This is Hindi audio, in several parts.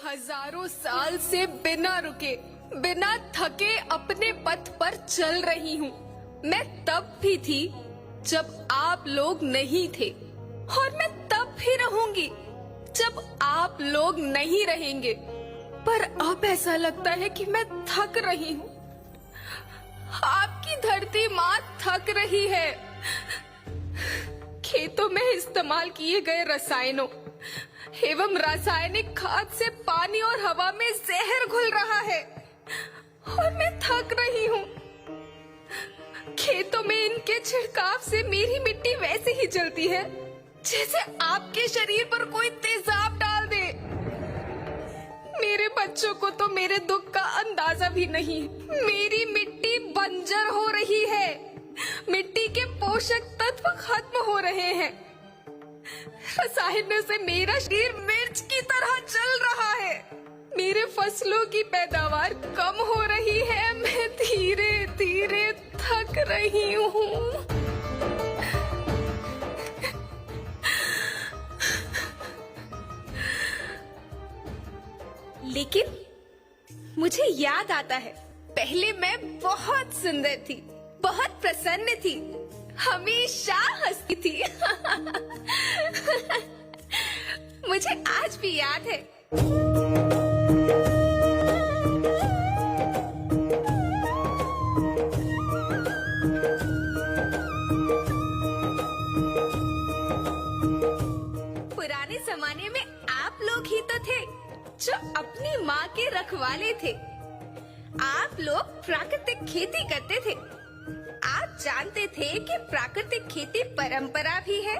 हजारों साल से बिना रुके, बिना थके अपने पथ पर चल रही हूँ। मैं तब भी थी जब आप लोग नहीं थे, और मैं तब भी रहूंगी जब आप लोग नहीं रहेंगे। पर अब ऐसा लगता है कि मैं थक रही हूँ। आपकी धरती माँ थक रही है। खेतों में इस्तेमाल किए गए रसायनों एवं रासायनिक खाद से पानी और हवा में जहर घुल रहा है, और मैं थक रही हूँ। खेतों में इनके छिड़काव से मेरी मिट्टी वैसे ही जलती है जैसे आपके शरीर पर कोई तेजाब डाल दे। मेरे बच्चों को तो मेरे दुख का अंदाजा भी नहीं। मेरी मिट्टी बंजर हो रही है, मिट्टी के पोषक तत्व खत्म हो रहे हैं। रसायनों से मेरा शरीर मिर्च की तरह जल रहा है। मेरे फसलों की पैदावार कम हो रही है। मैं धीरे धीरे थक रही हूँ। लेकिन मुझे याद आता है, पहले मैं बहुत सुंदर थी, बहुत प्रसन्न थी, हमेशा हंसती थी। मुझे आज भी याद है। पुराने जमाने में आप लोग ही तो थे जो अपनी माँ के रखवाले थे। आप लोग प्राकृतिक खेती करते थे। आप जानते थे कि प्राकृतिक खेती परंपरा भी है,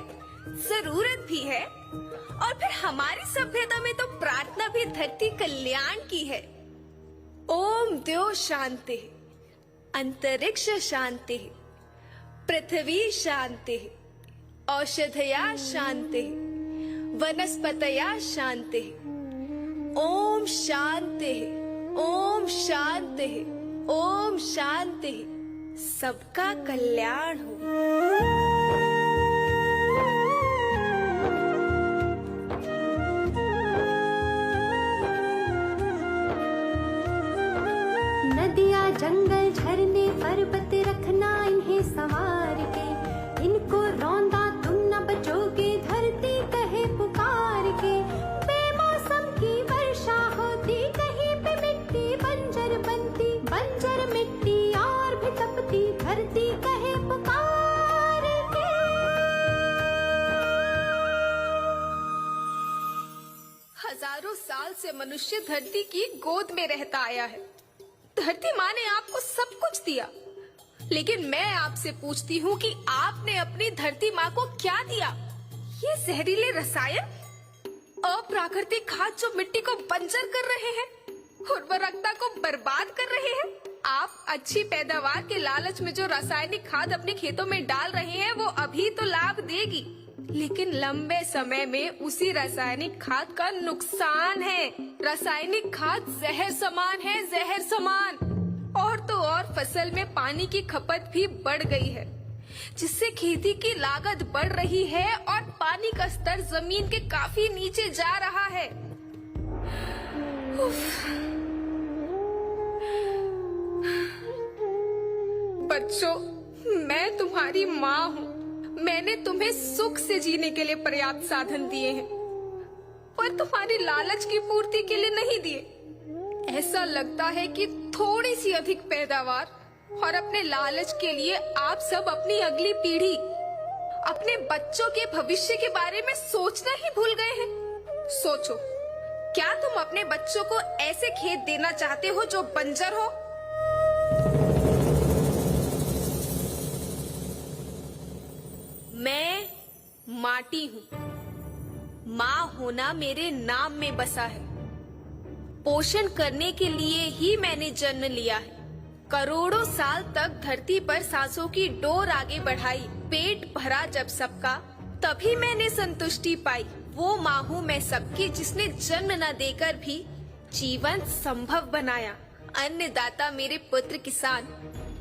जरूरत भी है, और फिर हमारी सभ्यता में तो प्रार्थना भी धरती कल्याण की है। ओम द्यो शांति, अंतरिक्ष शांति, पृथ्वी शांति, औषधया शांति, वनस्पतया शांति। ओम शांति, ओम शांति, ओम शांति। सबका कल्याण हो। नदियाँ जंगल झरने पर्वत रखना इन्हें संवार के, इनको रौंदा तुम न बचोगे धरती कहे पुकार के। बेमौसम की वर्षा होती, कहीं पे मिट्टी बंजर बनती, बंजर मिट्टी और भी तपती, धरती कहे पुकार के। हजारों साल से मनुष्य धरती की गोद में रहता आया है। धरती माँ ने आपको सब कुछ दिया, लेकिन मैं आपसे पूछती हूँ कि आपने अपनी धरती माँ को क्या दिया? ये जहरीले रसायन, अप्राकृतिक खाद जो मिट्टी को बंजर कर रहे हैं, उर्वरकता को बर्बाद कर रहे हैं। आप अच्छी पैदावार के लालच में जो रासायनिक खाद अपने खेतों में डाल रहे हैं, वो अभी तो लाभ देगी, लेकिन लंबे समय में उसी रासायनिक खाद का नुकसान है। रासायनिक खाद जहर समान है, जहर समान। और तो और फसल में पानी की खपत भी बढ़ गई है, जिससे खेती की लागत बढ़ रही है और पानी का स्तर जमीन के काफी नीचे जा रहा है। बच्चों, मैं तुम्हारी माँ हूँ। मैंने तुम्हें सुख से जीने के लिए पर्याप्त साधन दिए हैं, पर तुम्हारी लालच की पूर्ति के लिए नहीं दिए। ऐसा लगता है कि थोड़ी सी अधिक पैदावार और अपने लालच के लिए आप सब अपनी अगली पीढ़ी, अपने बच्चों के भविष्य के बारे में सोचना ही भूल गए हैं। सोचो, क्या तुम अपने बच्चों को ऐसे खेत देना चाहते हो जो बंजर हो? मैं माटी हूँ। माँ होना मेरे नाम में बसा है। पोषण करने के लिए ही मैंने जन्म लिया है। करोड़ों साल तक धरती पर सांसों की डोर आगे बढ़ाई। पेट भरा जब सबका, तभी मैंने संतुष्टि पाई। वो माँ हूँ मैं सबकी, जिसने जन्म न देकर भी जीवन संभव बनाया। अन्नदाता मेरे पुत्र किसान,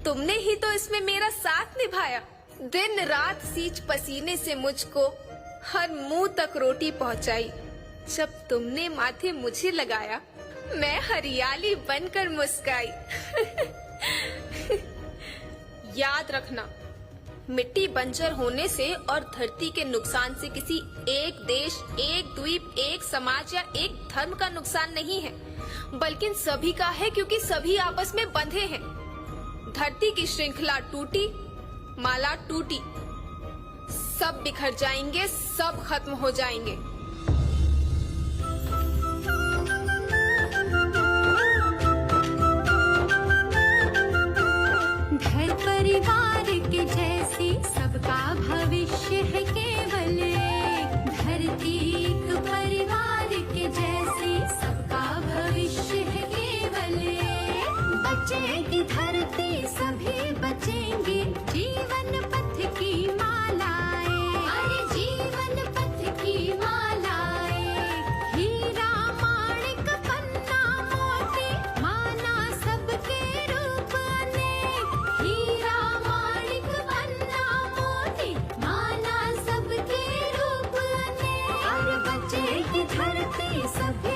तुमने ही तो इसमें मेरा साथ निभाया। दिन रात सींच पसीने से मुझको हर मुंह तक रोटी पहुंचाई। जब तुमने माथे मुझे लगाया, मैं हरियाली बनकर मुस्काई। याद रखना, मिट्टी बंजर होने से और धरती के नुकसान से किसी एक देश, एक द्वीप, एक समाज या एक धर्म का नुकसान नहीं है, बल्कि सभी का है, क्योंकि सभी आपस में बंधे हैं। धरती की श्रृंखला टूटी, माला टूटी, सब बिखर जाएंगे, सब खत्म हो जाएंगे। घर परिवार के जैसी सबका भविष्य है केवल एक। धरती एक परिवार के जैसी सबका भविष्य है केवल एक। बचेगी धरती सभी बचेंगे, जीवन पथ की मालाएं, अरे जीवन पथ की मालाएं। हीरा माणिक पन्ना मोती, माना सबके रूप अनेक। हीरा माणिक पन्ना मोती, माना सबके रूप अनेक। और बचेगी धरती सभी